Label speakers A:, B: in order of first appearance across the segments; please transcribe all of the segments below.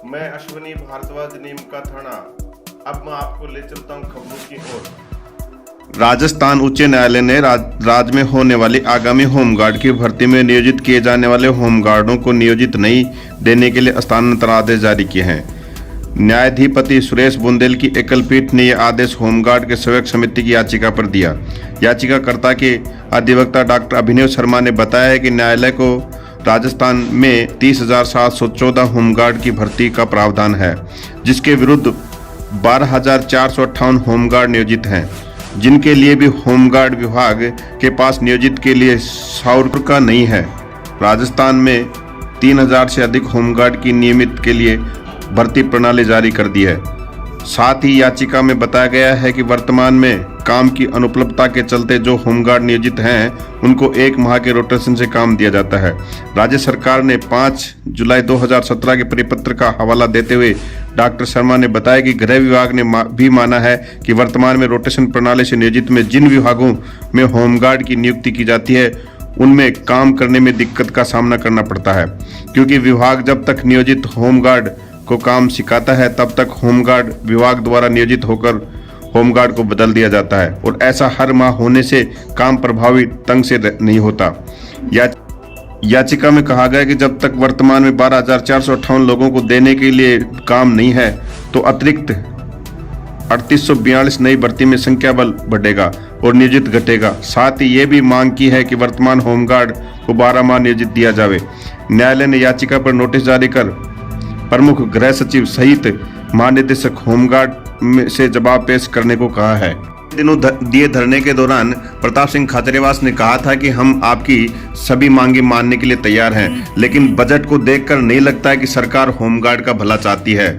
A: मैं अश्विनी भारद्वाज नीम का थाना। अब मैं आपको ले चलता हूँ खबरों की ओर। राजस्थान उच्च न्यायालय ने राज्य में होने वाली आगामी होमगार्ड की भर्ती में नियोजित किए जाने वाले होमगार्डों को नियोजित नहीं देने के लिए स्थानांतरण आदेश जारी किए हैं। न्यायाधिपति सुरेश बुंदेल की एकल पीठ ने यह आदेश होमगार्ड के सेवक समिति की याचिका पर दिया। याचिकाकर्ता के अधिवक्ता डॉक्टर अभिनव शर्मा ने बताया है कि न्यायालय को राजस्थान में 30,714 होमगार्ड की भर्ती का प्रावधान है, जिसके विरुद्ध 12,458 होमगार्ड नियोजित हैं, जिनके लिए भी होमगार्ड विभाग के पास नियोजित के लिए ₹100 का नहीं है। राजस्थान में 3,000 से अधिक होमगार्ड की नियमित के लिए भर्ती प्रणाली जारी कर दी है। साथ ही याचिका में बताया गया है कि वर्तमान में काम की अनुपलब्धता के चलते जो होमगार्ड नियोजित हैं, उनको 1 माह के रोटेशन से काम दिया जाता है। राज्य सरकार ने 5 जुलाई 2017 के परिपत्र का हवाला देते हुए डॉक्टर शर्मा ने बताया कि गृह विभाग ने भी माना है कि वर्तमान में रोटेशन प्रणाली से नियोजित में जिन विभागों में होमगार्ड की नियुक्ति की जाती है, उनमें काम करने में दिक्कत का सामना करना पड़ता है, क्योंकि विभाग जब तक नियोजित होमगार्ड को काम सिखाता है तब तक होमगार्ड विभाग द्वारा नियोजित होकर होमगार्ड को बदल दिया जाता है, और ऐसा हर माह होने से काम प्रभावी ढंग से नहीं होता। याचिका में कहा गया कि जब तक वर्तमान में 12,458 लोगों को देने के लिए काम नहीं है, तो अतिरिक्त 3842 नई भर्ती में संख्या बल बढ़ेगा और नियोजित घटेगा। साथ ही ये भी मांग की है कि वर्तमान होमगार्ड को 12 माह नियोजित दिया जाए। न्यायालय ने याचिका पर नोटिस जारी कर प्रमुख गृह सचिव सहित महानिदेशक होमगार्ड से जवाब पेश करने को कहा है। दिनों दिए धरने के दौरान प्रताप सिंह खाचरियावास ने कहा था कि हम आपकी सभी मांगे मानने के लिए तैयार हैं, लेकिन बजट को देखकर नहीं लगता है कि सरकार होमगार्ड का भला चाहती है।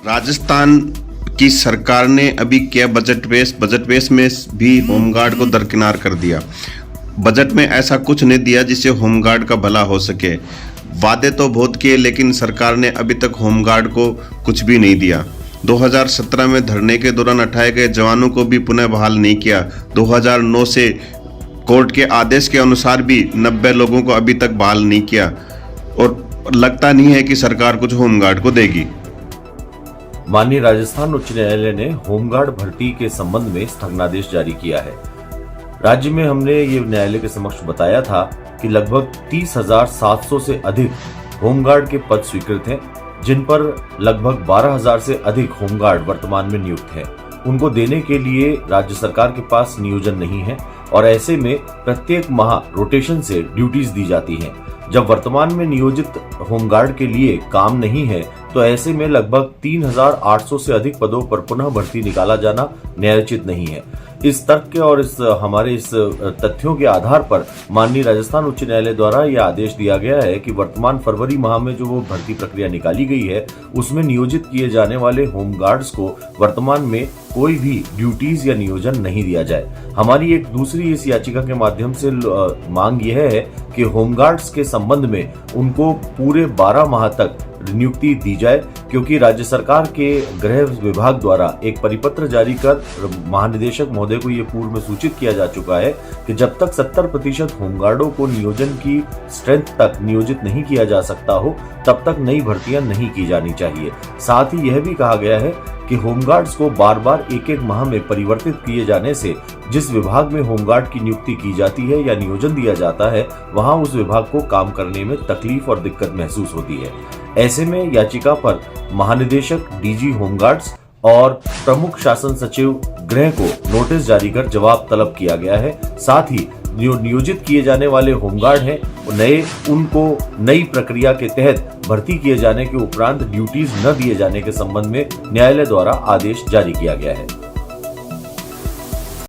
A: राजस्थान की सरकार ने अभी क्या बजट पेश में भी होमगार्ड को दरकिनार कर दिया। बजट में ऐसा कुछ नहीं दिया जिससे होमगार्ड का भला हो सके। वादे तो बहुत किए, लेकिन सरकार ने अभी तक होमगार्ड को कुछ भी नहीं दिया। 2017 में धरने के दौरान हटाए गए जवानों को भी पुनः बहाल नहीं किया। 2009 से कोर्ट के आदेश के अनुसार भी 90 लोगों को अभी तक बहाल नहीं किया, और लगता नहीं है कि सरकार कुछ होमगार्ड को देगी।
B: माननीय राजस्थान उच्च न्यायालय ने होमगार्ड भर्ती के संबंध में स्थगनादेश जारी किया है। राज्य में हमने ये न्यायालय के समक्ष बताया था कि लगभग 30,700 से अधिक होमगार्ड के पद स्वीकृत हैं, जिन पर लगभग 12,000 से अधिक होमगार्ड वर्तमान में नियुक्त हैं। उनको देने के लिए राज्य सरकार के पास नियोजन नहीं है, और ऐसे में प्रत्येक माह रोटेशन से ड्यूटीज दी जाती हैं। जब वर्तमान में नियोजित होमगार्ड के लिए काम नहीं है, तो ऐसे में लगभग 3,800 से अधिक पदों पर पुनः भर्ती निकाला जाना न्यायोचित नहीं है। इस तर्क और हमारे इस तथ्यों के आधार पर माननीय राजस्थान उच्च न्यायालय द्वारा यह आदेश दिया गया है कि वर्तमान फरवरी माह में जो वो भर्ती प्रक्रिया निकाली गई है, उसमें नियोजित किए जाने वाले होमगार्ड्स को वर्तमान में कोई भी ड्यूटीज या नियोजन नहीं दिया जाए। हमारी एक दूसरी इस याचिका के माध्यम से मांग यह है कि होमगार्ड्स के संबंध में उनको पूरे 12 माह तक नियुक्ति दी जाए, क्योंकि राज्य सरकार के गृह विभाग द्वारा एक परिपत्र जारी कर महानिदेशक महोदय को ये पूर्व में सूचित किया जा चुका है कि जब तक 70% होमगार्डों को नियोजन की स्ट्रेंथ तक नियोजित नहीं किया जा सकता हो, तब तक नई भर्तियां नहीं की जानी चाहिए। साथ ही यह भी कहा गया है कि होमगार्ड्स को बार बार एक माह में परिवर्तित किए जाने से जिस विभाग में होमगार्ड की नियुक्ति की जाती है या नियोजन दिया जाता है, वहां उस विभाग को काम करने में तकलीफ और दिक्कत महसूस होती है। ऐसे में याचिका पर महानिदेशक डीजी होमगार्ड्स और प्रमुख शासन सचिव गृह को नोटिस जारी कर जवाब तलब किया गया है। साथ ही जो नियोजित किए जाने वाले होमगार्ड हैं, उनको नई प्रक्रिया के तहत भर्ती किए जाने के उपरांत ड्यूटीज न दिए जाने के संबंध में न्यायालय द्वारा आदेश जारी किया गया है।